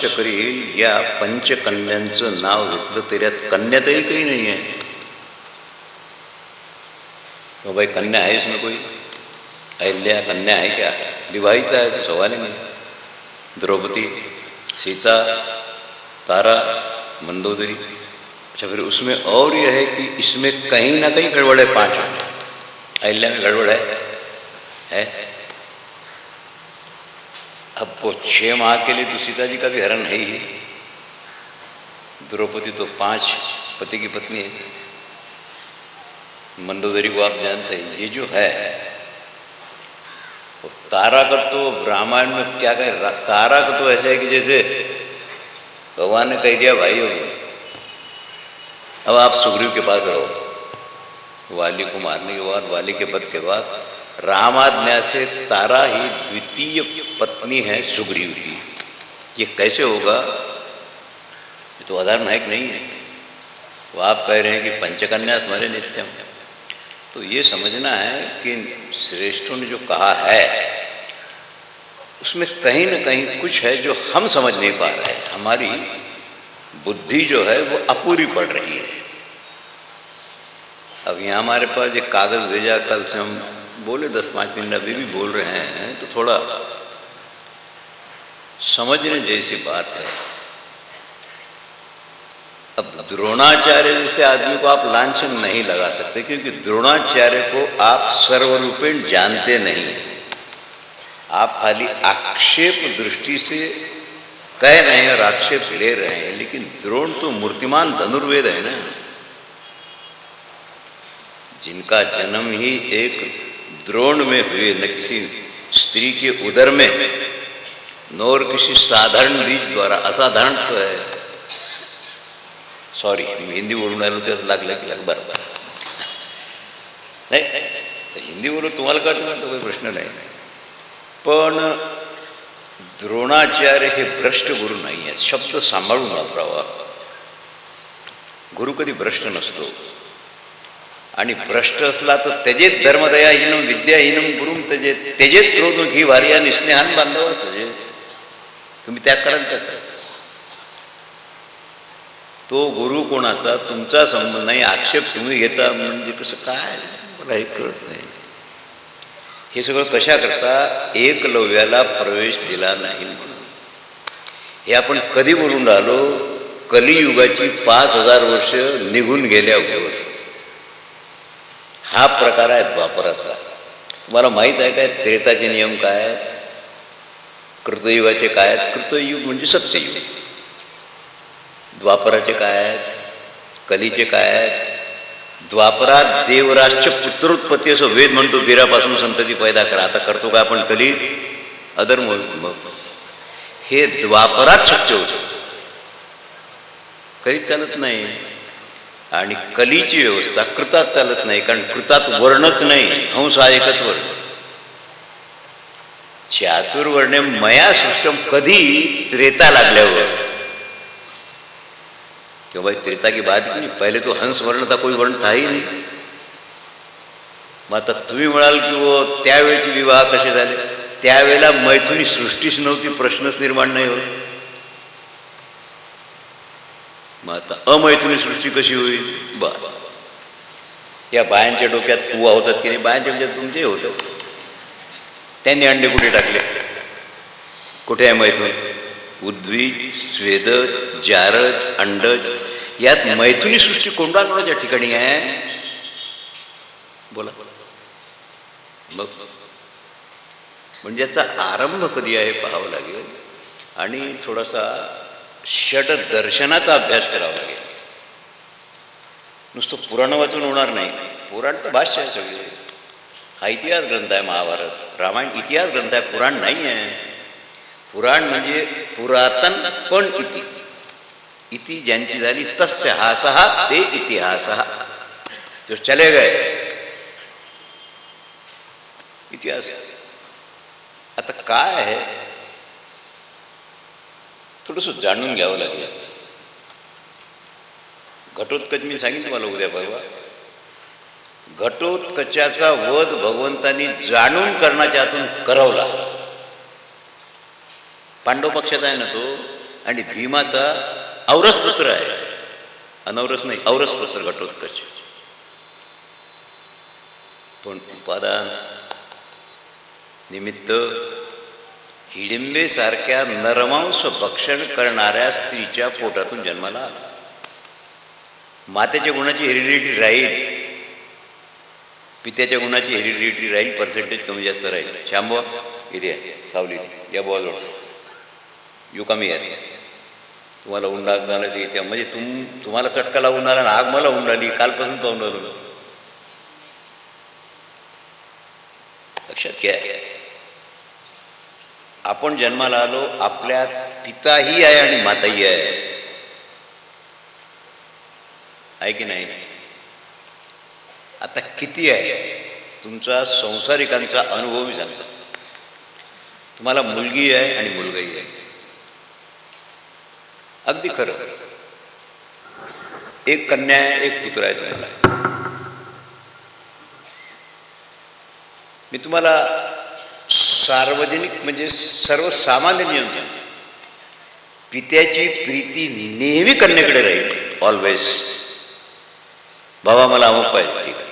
स्पष्ट करील, या पंचकन्यांचं नाव घेतलं तरी यात कन्यातही काही नाही आहे. तो भाई कन्या है इसमें कोई? अहिल्या कन्या है क्या? विवाहित है तो सवाल ही नहीं. द्रौपदी, सीता, तारा, मंदोदरी. अच्छा, फिर उसमें और यह है कि इसमें कहीं ना कहीं गड़बड़ है. पांचों अहिल्या में गड़बड़ है. अब वो 6 माह के लिए तो सीता जी का भी हरण है ही. द्रौपदी तो 5 पति की पत्नी है. मंदोदरी को आप जानते हैं. ये जो है वो तारा का तो रामायण में क्या कहे, तारा का तो ऐसा है कि जैसे भगवान ने कह दिया भाई हो, अब आप सुग्रीव के पास रहो. वाली को मारने के बाद, वाली के वध के बाद रामाज्ञा से तारा ही द्वितीय पत्नी है सुग्रीव की. ये कैसे होगा? ये तो आधार नायक नहीं है. वो आप कह रहे हैं कि पंचकन्या स्मरण नित्यम. तो ये समझना है कि श्रेष्ठों ने जो कहा है उसमें कहीं ना कहीं कुछ है जो हम समझ नहीं पा रहे हैं. हमारी बुद्धि जो है वो अपूरी पड़ रही है. अब यहाँ हमारे पास एक कागज़ भेजा, कल से हम बोले 10-5 मिनट अभी भी बोल रहे हैं, तो थोड़ा समझने जैसी बात है. अब द्रोणाचार्य जैसे आदमी को आप लांछन नहीं लगा सकते, क्योंकि द्रोणाचार्य को आप सर्वरूपेण जानते नहीं. आप खाली आक्षेप दृष्टि से कह रहे हैं और आक्षेप ले रहे हैं. लेकिन द्रोण तो मूर्तिमान धनुर्वेद है ना, जिनका जन्म ही एक द्रोण में हुए, न किसी स्त्री के उदर में, न और किसी साधारण बीज द्वारा. असाधारण तो है. सॉरी, हिंदी बोलून राहिलो ते लागलं की बरोबर नाही. हिंदी बोलू तुम्हाला कळतं ना, तो काही प्रश्न नाही. पण द्रोणाचार्य हे भ्रष्ट गुरु नाही आहेत. शब्द सांभाळून वापरावा. गुरु कधी भ्रष्ट नसतो. आणि भ्रष्ट असला तर त्यजेत धर्मदयाहीनम विद्याहीनम गुरुम त्यजेत. त्यजेत क्रोध घी वार्या निस्नेहान बांधवास त्यजेत. तुम्ही त्याग कराल त्याचा. तो गुरु कोणाचा तुमचा संबंध नाही. आक्षेप तुम्ही घेता म्हणजे कसं काय, मला हे कळत नाही. हे सगळं कशा करता? एकलव्याला प्रवेश दिला नाही म्हणून. हे आपण कधी बोलून राहिलो? कलियुगाची 5000 वर्ष निघून गेल्यावर. हा प्रकार आहे द्वापरातला. तुम्हाला माहीत आहे काय त्रेताचे नियम काय आहेत? कृतयुगाचे काय आहेत? कृतयुग म्हणजे सत्ययुग. द्वापराचे काय आहेत? कलीचे काय आहेत? द्वापरात देवराजच्या पुत्रोत्पत्ती असं वेद म्हणतो. वीरापासून संतती पैदा करा. आता करतो काय आपण? कलीत अधर्म. हे द्वापरात शक्य होतं, कलीत चालत नाही. आणि कलीची व्यवस्था कृतात चालत नाही, कारण कृतात वर्णच नाही. हंस हा एकच वर्ण. चातुर्वर्ण्य मया सृष्टम कधी? त्रेता लागल्यावर. क्यों भाई, त्रेता की बात की नहीं. पहले तो हंस वर्ण था, कोई वर्ण था ही नहीं. मग आता तुम्ही म्हणाल की वो त्यावेळेचे विवाह कसे झाले? त्यावेळेला मैथुनी सृष्टीच नव्हती, प्रश्नच निर्माण नाही होत. मग आता अमैथुनी सृष्टी कशी होईल? बरं, या बायांच्या डोक्यात कुवा होतात की नाही? बायांच्या डोक्यात तुमचे होतात. त्यांनी अंडे कुठे टाकले? कुठे आहे मैथुन? उद्वीज, स्वेदज, जारज, अंडज, यात मैथुनी सृष्टी कोंडाकोणाच्या ठिकाणी आहे? बोला. मग म्हणजे याचा आरंभ कधी आहे पाहावं लागेल. आणि थोडासा षट दर्शनाचा अभ्यास करावा लागेल. नुसतं पुराण वाचून होणार नाही. पुराण तर भाष्य आहे सगळे. हा इतिहास ग्रंथ आहे. महाभारत रामायण इतिहास ग्रंथ आहे, पुराण नाही आहे. पुराण म्हणजे पुरातन पण इति. इति ज्यांची झाली तस्य हासहा ते इतिहास. जो चले गए इतिहास. आता काय आहे थोडंसं जाणून घ्यावं लागेल. घटोत्कच मी सांगितलं मला उद्या परवा. घटोत्कचाचा वध भगवंतांनी जाणून करण्याच्या हातून करवला. पांडव पक्षात आहे ना तो. आणि भीमाचा औरस पुत्र आहे, अनौरस नाही, औरस पुत्र घटोत्कच. पण उपादान निमित्त हिडिंबेसारख्या नरमांस भक्षण करणाऱ्या स्त्रीच्या पोटातून जन्माला आला. मातेच्या गुणाची हेरिडिटी राहील, पित्याच्या गुणाची हेरिडिटी राहील, पर्सेंटेज कमी जास्त राहील. शांबवा इथे सावली या बोजवळ यू कमी आहे, तुम्हाला उंड आग घालायचं येते, म्हणजे तुम्हाला चटका लावून आला ना, आग मला उंडाली, कालपासून पाहून राहिलो. लक्षात घ्या, आपण जन्माला आलो, आपल्यात पिताही आहे आणि माताही आहे की नाही? आता किती आहे तुमचा संसारिकांचा अनुभव मी सांगतो. तुम्हाला मुलगी आहे आणि मुलगाही आहे, अगदी खरं. एक कन्या आहे, एक पुत्र आहे तुम्हाला. मी तुम्हाला सार्वजनिक म्हणजे सर्वसामान्य नियम सांगतो. पित्याची प्रीती नेहमी कन्येकडे राहील, ऑलवेज. बाबा मला अमुक पाहिजे, ठीक आहे.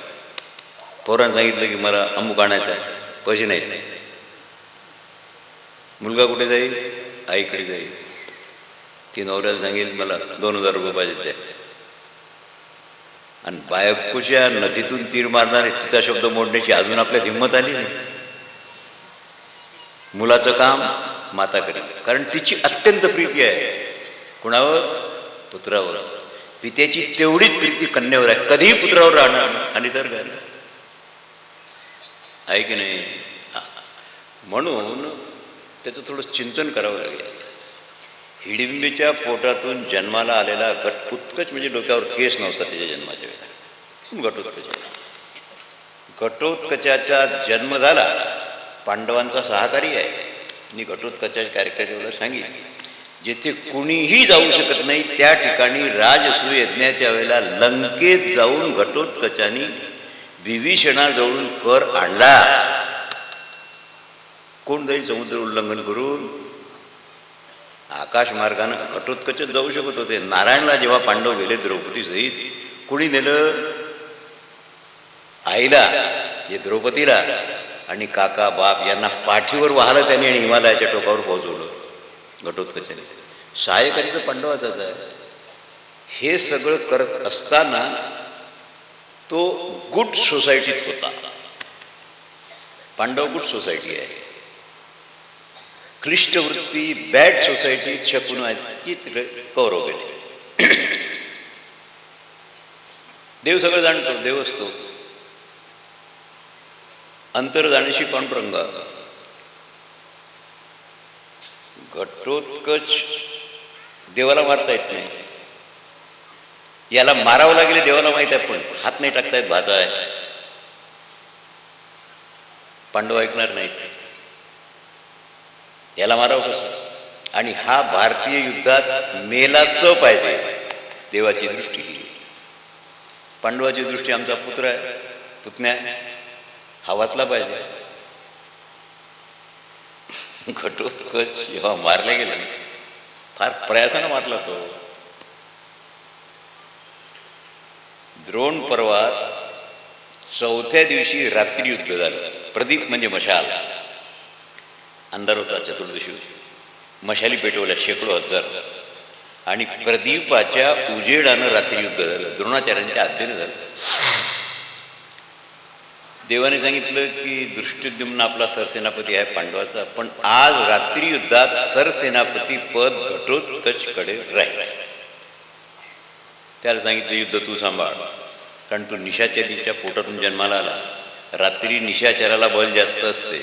पोरानं सांगितलं की मला अमुक आणायचं आहे, पैसे नाहीत. मुलगा कुठे जाईल? आईकडे जाईल. ती नवऱ्याला सांगेल मला 2000 रुपये पाहिजे द्या. आणि बायकोच्या नथीतून तीर मारणारे तिचा शब्द मोडण्याची अजून आपल्यात हिंमत आली नाही. मुलाचं काम माताकडे, कारण तिची अत्यंत प्रीती आहे. कुणावर? पुत्रावर. पित्याची तेवढीच प्रीती कन्यावर आहे, कधीही पुत्रावर राहणार आणि जर आहे की नाही? म्हणून त्याचं थोडं चिंतन करावं लागेल. हिडिंबेच्या पोटातून जन्माला आलेला उत्कच म्हणजे डोक्यावर केस नव्हता त्याच्या जन्माच्या वेळेला, घटोत्कचाचा जन्म झाला. पांडवांचा सहकारी आहे. मी घटोत्कचाच्या कार्यक्रमाला सांगितले, जेथे कुणीही जाऊ शकत नाही त्या ठिकाणी राजसूय यज्ञाच्या वेळेला लंकेत जाऊन घटोत्कचाने विभीषणाजवळून कर आणला. कोण जाईल समुद्र उल्लंघन करून? आकाश मार्गानं घटोत्कचच जाऊ शकत होते. नारायणला जेव्हा पांडव गेले द्रौपदी सहित, कुणी नेलं? आईला, जे द्रौपदीला, आणि काका बाप यांना पाठीवर वाहलं त्याने आणि हिमालयाच्या टोकावर पोहोचवलं घटोत्कचाने. सहाय्यकारी तर पांडवाचाच आहे. हे सगळं करत असताना तो गुड सोसायटीत होता. पांडव गुड सोसायटी आहे. क्लिष्ट वृत्ती बॅड सोसायटी शकून आहे, कौरव गेले. देव सगळं जाणतो, देव असतो. अंतर जाण्याशी पांडुरंग. घटोत्कच देवाला मारता येत नाही. याला मारावं लागले देवाला माहित आहे, पण हात नाही टाकता येत, भाचा आहे. पांडव ऐकणार नाहीत. याला मारावं कसं? आणि हा भारतीय युद्धात मेलाच पाहिजे. देवाची दृष्टी ही, पांडवाची दृष्टी आमचा पुत्र आहे, पुतण्या, हा वाचला पाहिजे. घटोत्कच जेव्हा मारला गेला, फार प्रयासानं मारला तो. द्रोण पर्वात 4थ्या दिवशी रात्री युद्ध झालं. प्रदीप म्हणजे मशाल, अंधार होता, चतुर्दशी होती. मशाली पेटवल्या शेकडो हजार, आणि प्रदीपाच्या उजेडानं रात्री युद्ध झालं. द्रोणाचार्यांच्या आज्ञेने झालं. देवाने सांगितलं की दृष्टिद्युम्न आपला सरसेनापती आहे पांडवाचा, पण आज रात्री युद्धात सरसेनापती पद घटोत्कचकडे राहील. त्याला सांगितलं युद्ध तू सांभाळ, कारण तू निशाचरीच्या पोटातून जन्माला आला. रात्री निशाचराला बल जास्त असते.